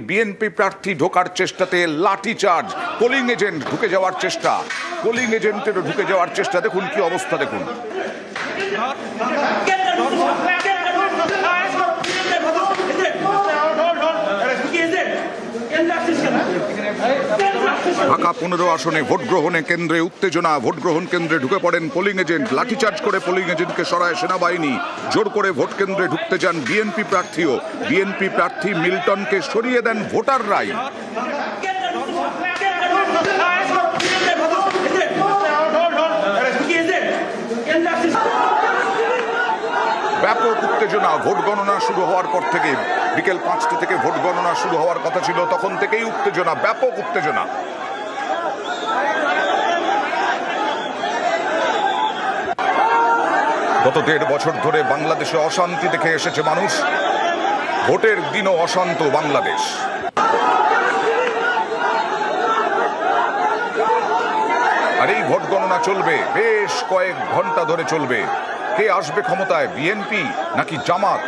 BNP প্রার্থী ঢোকার চেষ্টাতে লাঠি চার্জ, পোলিং এজেন্ট ঢুকে যাওয়ার চেষ্টা, পোলিং এজেন্টেরও ঢুকে যাওয়ার চেষ্টা। দেখুন কি অবস্থা, দেখুন। ঢাকা 15 আসনে ভোট গ্রহণে কেন্দ্রে উত্তেজনা। ভোট গ্রহণ কেন্দ্রে ঢুকে পড়েন পোলিং এজেন্ট, লাঠিচার্জ করে পোলিং এজেন্টকে সরায় সেনাবাহিনী। জোর করে ভোট কেন্দ্রে ঢুকতে যান বিএনপি প্রার্থীও। বিএনপি প্রার্থী মিল্টনকে সরিয়ে দেন ভোটাররাই। ব্যাপক উত্তেজনা ভোট গণনা শুরু হওয়ার পর থেকে। বিকেল 5টা থেকে ভোট গণনা শুরু হওয়ার কথা ছিল, তখন থেকেই উত্তেজনা, ব্যাপক উত্তেজনা। গত 1.5 বছর ধরে বাংলাদেশে অশান্তি দেখে এসেছে মানুষ। ভোটের দিনও অশান্ত বাংলাদেশ। আর এই ভোট গণনা চলবে, বেশ কয়েক ঘন্টা ধরে চলবে। কে আসবে ক্ষমতায়, বিএনপি নাকি জামাত?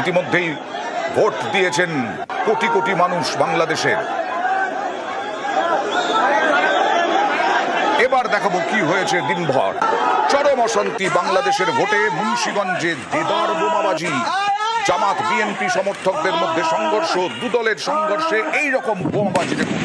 ইতিমধ্যেই ভোট দিয়েছেন কোটি কোটি মানুষ বাংলাদেশের। এবার দেখাবো কি হয়েছে দিনভর। চরম অশান্তি বাংলাদেশের ভোটে। মুন্সিগঞ্জে দেদার বোমাবাজি, জামাত বিএনপি সমর্থকদের মধ্যে সংঘর্ষ, দুদলের সংঘর্ষে এই রকম বোমাবাজি। দেখুন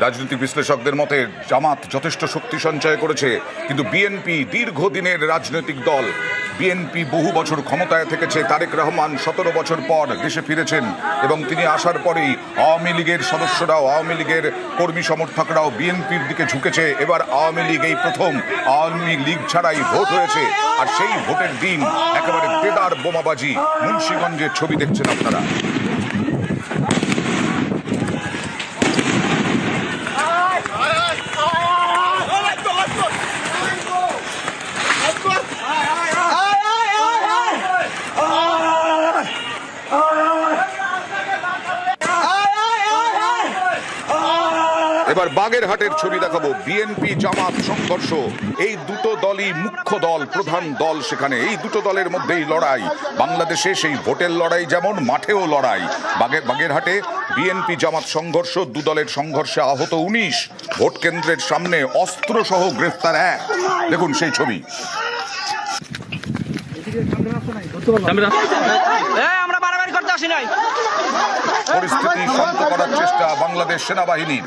রাজনৈতিক বিশ্লেষকদের মতে জামাত যথেষ্ট শক্তি সঞ্চয় করেছে, কিন্তু বিএনপি দীর্ঘদিনের রাজনৈতিক দল। বিএনপি বহু বছর ক্ষমতায় থেকেছে। তারেক রহমান 17 বছর পর দেশে ফিরেছেন এবং তিনি আসার পরেই আওয়ামী লীগের সদস্যরাও, আওয়ামী লীগের কর্মী সমর্থকরাও বিএনপির দিকে ঝুঁকেছে। এবার আওয়ামী লীগ এই প্রথম আওয়ামী লীগ ছাড়াই ভোট হয়েছে, আর সেই ভোটের দিন একেবারে দেদার বোমাবাজি। মুন্সিগঞ্জের ছবি দেখছেন আপনারা। এবার বাগেরহাটের ছবি দেখাবো। বিএনপি জামাত সংঘর্ষ, এই দুটো দলই মুখ্য দল, প্রধান দল সেখানে। এই দুটো দলের মধ্যেই লড়াই। বাংলাদেশে সেই ভোটের লড়াই যেমন, মাঠেও লড়াই। বাগেরহাটে বিএনপি জামাত সংঘর্ষ, দু দলের সংঘর্ষে আহত 19। ভোট কেন্দ্রের সামনে অস্ত্র সহ গ্রেফতার 1। দেখুন সেই ছবি। পরিস্থিতি শান্ত করার চেষ্টা বাংলাদেশ সেনাবাহিনীর।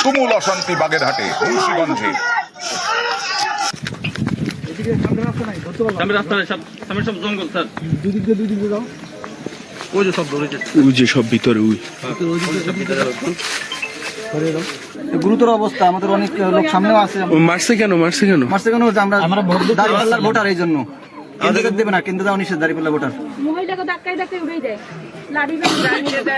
তুমুল অশান্তি বাগেরহাটে, মুন্সিগঞ্জে। সব ভিতরে গুরুতর অবস্থা। আমাদের অনেক লোক সামনেও আছে। মারছে কেন আমরা দাঁড়িপাল্লার ভোটার, এই জন্য কেন্দ্র দেবে না, কেন্দ্র দেওয়া নিষেধ। দাঁড়িপাল্লা ভোটার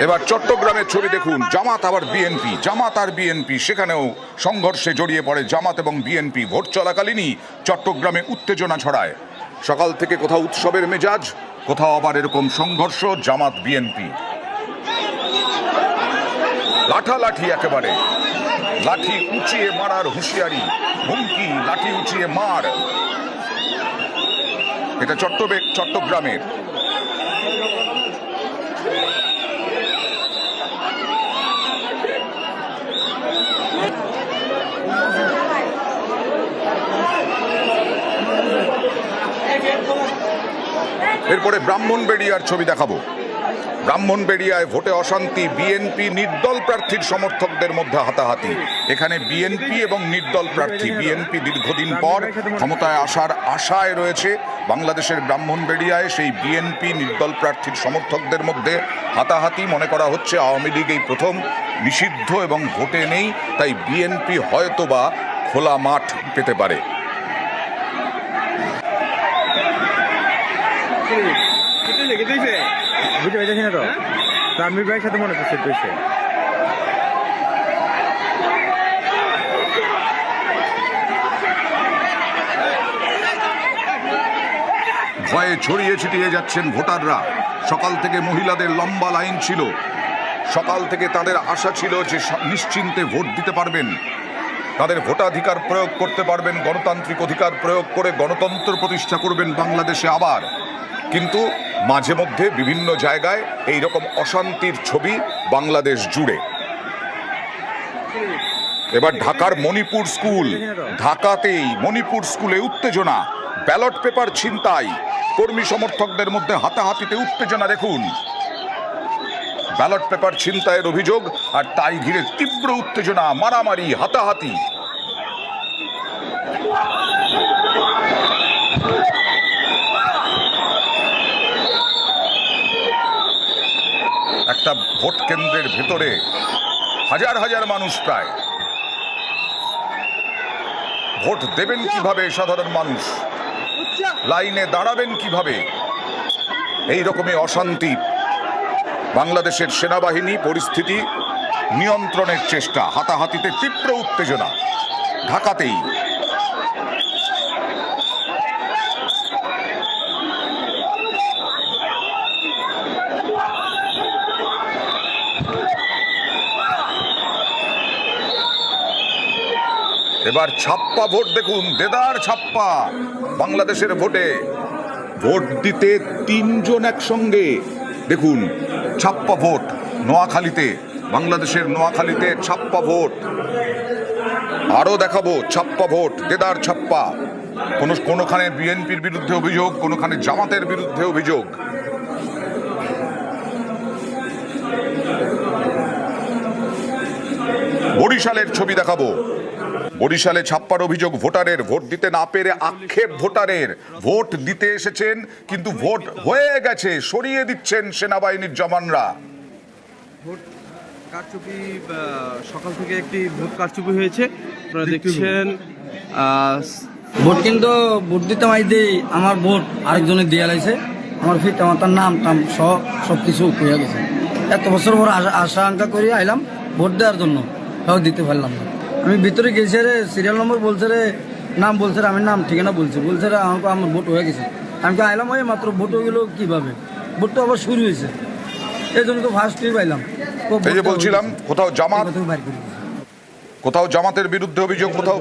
এবার চট্টগ্রামের ছবি দেখুন। জামাত আবার বিএনপি, জামাত আর বিএনপি, সেখানেও সংঘর্ষে জড়িয়ে পড়ে জামাত এবং বিএনপি। ভোট চলাকালীনই চট্টগ্রামে উত্তেজনা ছড়ায়। সকাল থেকে কোথাও উৎসবের মেজাজ, কোথাও আবার এরকম সংঘর্ষ জামাত বিএনপি। লাঠালাঠি, একেবারে লাঠি উঁচিয়ে মারার হুঁশিয়ারি, হুমকি, লাঠি উঁচিয়ে মার। এটা চট্টগ্রামের। এরপরে ব্রাহ্মণবাড়িয়ার ছবি দেখাবো। ব্রাহ্মণবাড়িয়ায় ভোটে অশান্তি, বিএনপি নির্দল প্রার্থীর সমর্থকদের মধ্যে হাতাহাতি। এখানে বিএনপি এবং নির্দল প্রার্থী। বিএনপি দীর্ঘদিন পর ক্ষমতায় আসার আশায় রয়েছে, বাংলাদেশের ব্রাহ্মণবেড়িয়ায় সেই বিএনপি নির্দল প্রার্থীর সমর্থকদের মধ্যে হাতাহাতি। মনে করা হচ্ছে আওয়ামী লীগ এই প্রথম নিষিদ্ধ এবং ভোটে নেই, তাই বিএনপি হয়তোবা খোলা মাঠ পেতে পারে। বুঝতে পারছি না তো রানবীর ভাইয়ের সাথে মনে করছে পেয়েছে। ভয়ে ছড়িয়ে ছিটিয়ে যাচ্ছেন ভোটাররা। সকাল থেকে মহিলাদের লম্বা লাইন ছিল, সকাল থেকে তাদের আশা ছিল যে নিশ্চিন্তে ভোট দিতে পারবেন, তাদের ভোটাধিকার প্রয়োগ করতে পারবেন, গণতান্ত্রিক অধিকার প্রয়োগ করে গণতন্ত্র প্রতিষ্ঠা করবেন বাংলাদেশে আবার। কিন্তু মাঝে মধ্যে বিভিন্ন জায়গায় এই রকম অশান্তির ছবি বাংলাদেশ জুড়ে। এবার ঢাকার মণিপুর স্কুল, ঢাকাতেই মণিপুর স্কুলে উত্তেজনা, ব্যালট পেপার ছিনতাই, কর্মী সমর্থকদের মধ্যে হাতাহাতিতে উত্তেজনা। দেখুন, ব্যালট পেপার ছিনতাইয়ের অভিযোগ আর তাই ঘিরে তীব্র উত্তেজনা, মারামারি, হাতাহাতি। একটা ভোট কেন্দ্রের ভেতরে হাজার হাজার মানুষ, প্রায় ভোট দেবেন কিভাবে সাধারণ মানুষ, লাইনে দাঁড়াবেন কিভাবে, এই রকমই অশান্তি। বাংলাদেশের সেনাবাহিনী পরিস্থিতি নিয়ন্ত্রণের চেষ্টা, হাতাহাতিতে তীব্র উত্তেজনা ঢাকাতেই। এবার ছাপ্পা ভোট দেখুন, দেদার ছাপ্পা বাংলাদেশের ভোটে। ভোট দিতে তিনজন একসঙ্গে, দেখুন ছাপ্পা ভোট নোয়াখালীতে, বাংলাদেশের নোয়াখালীতে ছাপ্পা ভোট। আরও দেখাবো ছাপ্পা ভোট, দেদার ছাপ্পা। কোনোখানে বিএনপির বিরুদ্ধে অভিযোগ, কোনোখানে জামাতের বিরুদ্ধে অভিযোগ। বরিশালের ছবি দেখাবো, বরিশালে ছাপ্পার অভিযোগ ভোটারের, ভোট দিতে না পেরে আক্ষেপ ভোটারের। ভোট দিতে এসেছেন কিন্তু ভোট হয়ে গেছে, সরিয়ে দিচ্ছেন সেনাবাহিনীর জওয়ানরা। ভোট কারচুপি, সকাল থেকে একটি ভোট কারচুপি হয়েছে, আপনারা দেখছেন। ভোট কিন্তু ভোট দিতে মাইতে আমার ভোট আরেকজনের দিয়ে লাইছে, আমার ফিট আমার তার নাম টাম সব কিছু হয়ে গেছে। এত বছর পর আশা আঙ্কা করে আইলাম ভোট দেওয়ার জন্য, তাও দিতে পারলাম না। আমি ভিতরে গেছি রে, সিরিয়াল নম্বর বলছে রে, নাম বলছে রে, আমি নাম ঠিকানা বলছি, বলছে রে আমাকে আমার ভোট হয়ে গেছে। আমি তো আইলাম ওই মাত্র, ভোট হয়ে গেলো কীভাবে, ভোট তো আবার শুরু হয়েছে, এই জন্য তো ফার্স্টই পাইলাম। এই যে বলছিলাম, কোথাও জামাতের বিরুদ্ধে অভিযোগ, কোথাও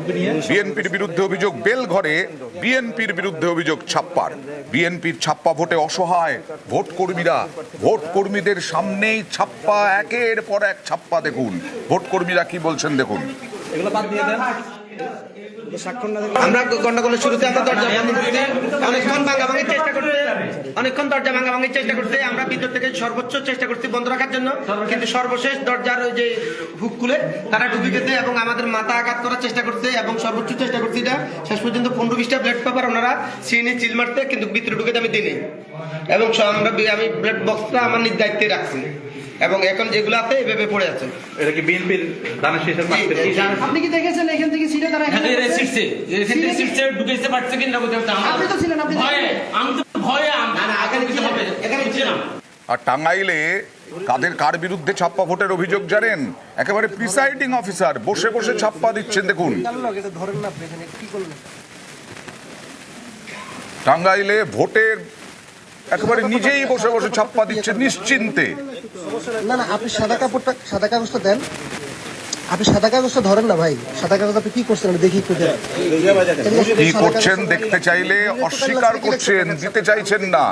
বিএনপির বিরুদ্ধে অভিযোগ। বেলঘরে বিএনপির বিরুদ্ধে অভিযোগ ছাপ্পার। বিএনপির ছাপ্পা ভোটে অসহায় ভোট কর্মীরা, ভোট কর্মীদের সামনেই ছাপ্পা, একের পর এক ছাপ্পা। দেখুন ভোট কর্মীরা কি বলছেন, দেখুন। আমরা গন্ডগোলের শুরুতে আমরা দরজা বন্ধ করতে, অনেকক্ষণ ভাঙাভাঙির চেষ্টা করতে, অনেকক্ষণ দরজা ভাঙাভাঙির চেষ্টা করতে, আমরা ভিতর থেকে সর্বোচ্চ চেষ্টা করছি বন্ধ রাখার জন্য, কিন্তু সর্বশেষ দরজার ওই যে হুক খুলে তারা ঢুকে গেছে এবং আমাদের মাথা আঘাত করার চেষ্টা করছে এবং সর্বোচ্চ চেষ্টা করছি এটা। শেষ পর্যন্ত 15-20টা ব্লেড পেপার ওনারা সিনে চিল মারতে, কিন্তু ভিতরে ঢুকে আমি দিই এবং আমি ব্লেড বক্সটা আমার নিজ দায়িত্বে রাখছি এবং এখন যেগুলো আছে এভাবে পড়ে আছে। এটা কি বিএনপির দানের শেষের মাঠ? আপনি কি দেখেছেন এখান থেকে সিটে তারা এখান থেকে সিটে ঢুকেছে পারছে কিনা বলতে আপনি তো ছিলেন, আপনি ভয়ে, আমি তো ভয়ে এখানে কি হবে, এখানে ছিলাম। আর টাঙ্গাইলে কার বিরুদ্ধে ছাপ্পা ভোটের অভিযোগ জানেন? একেবারে প্রিসাইডিং অফিসার বসে বসে ছাপ্পা দিচ্ছেন। দেখুন টাঙ্গাইলে ভোটের একেবারে নিজেই বসে বসে ছাপ্পা দিচ্ছে নিশ্চিন্তে। না আপনি সাদা কাগজটা দেন, আপনি সাদা কাগজটা ধরেন না ভাই, সাদা কাগজ আপনি কি করছেন দেখি একটু দেন। কি করছেন দেখতে চাইলে অস্বীকার করছেন, দিতে চাইছেন না।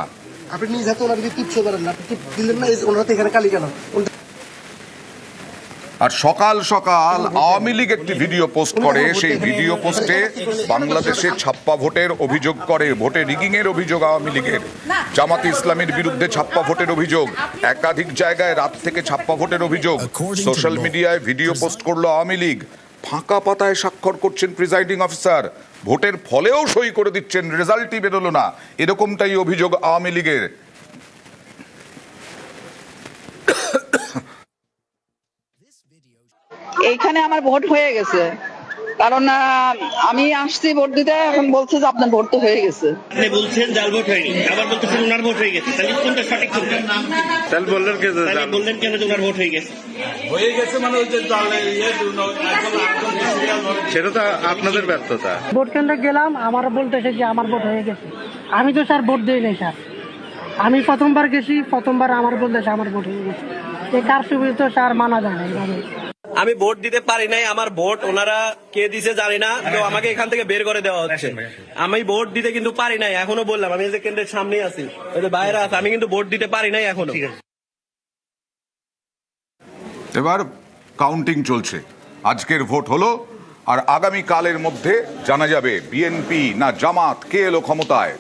আপনি নিজ হাতে ওনাকে টিপছে পারেন না, আপনি টিপ দিলেন না, ওনারা তো এখানে কালি কেন। আর সকাল সকাল আওয়ামী লীগ একটি ভিডিও পোস্ট করে, সেই ভিডিও পোস্টে বাংলাদেশে ছাপ্পা ভোটের অভিযোগ করে, ভোটে রিগিং এর অভিযোগ আওয়ামী লীগের। জামাতে ইসলামীর বিরুদ্ধে ছাপ্পা ভোটের অভিযোগ, একাধিক জায়গায় রাত থেকে ছাপ্পা ভোটের অভিযোগ। সোশ্যাল মিডিয়ায় ভিডিও পোস্ট করলো আওয়ামী লীগ। ফাঁকা পাতায় স্বাক্ষর করছেন প্রিজাইডিং অফিসার, ভোটের ফলেও সই করে দিচ্ছেন, রেজাল্টই বেরোলো না, এরকমটাই অভিযোগ আওয়ামী লীগের। এইখানে আমার ভোট হয়ে গেছে, কারণ আমি আসছি ভোট দিতে, এখন বলছে যে আপনার ভোট তো হয়ে গেছে। আপনি বলছেন জাল ভোট হয়নি, আবার বলতেছেন ওনার ভোট হয়ে গেছে, তাহলে কোনটা সঠিক? তাহলে বললেন কে তাহলে বললেন কেন যে ওনার ভোট হয়ে গেছে? মানে ওই যে সেটা তো আপনাদের ব্যর্থতা। ভোট কেন্দ্রে গেলাম, আমার বলতেছে যে আমার ভোট হয়ে গেছে। আমি তো স্যার ভোট দিই নাই স্যার, আমি প্রথমবার গেছি, প্রথমবার আমার বলতেছে আমার ভোট হয়ে গেছে। এই কারচুপি তো স্যার মানা যায় না এইভাবে। আমি ভোট দিতে পারি নাই, আমার ভোট ওনারা কে দিছে জানি না, তো আমাকে এখান থেকে বের করে দেওয়া হচ্ছে। আমি ভোট দিতে কিন্তু পারি নাই, এখনো বললাম আমি যে কেন্দ্রের সামনে আছি, ওই যে বাইরে আছে, আমি কিন্তু ভোট দিতে পারি নাই এখনো। এবার কাউন্টিং চলছে, আজকের ভোট হলো, আর আগামী কালের মধ্যে জানা যাবে বিএনপি না জামাত কে এলো ক্ষমতায়।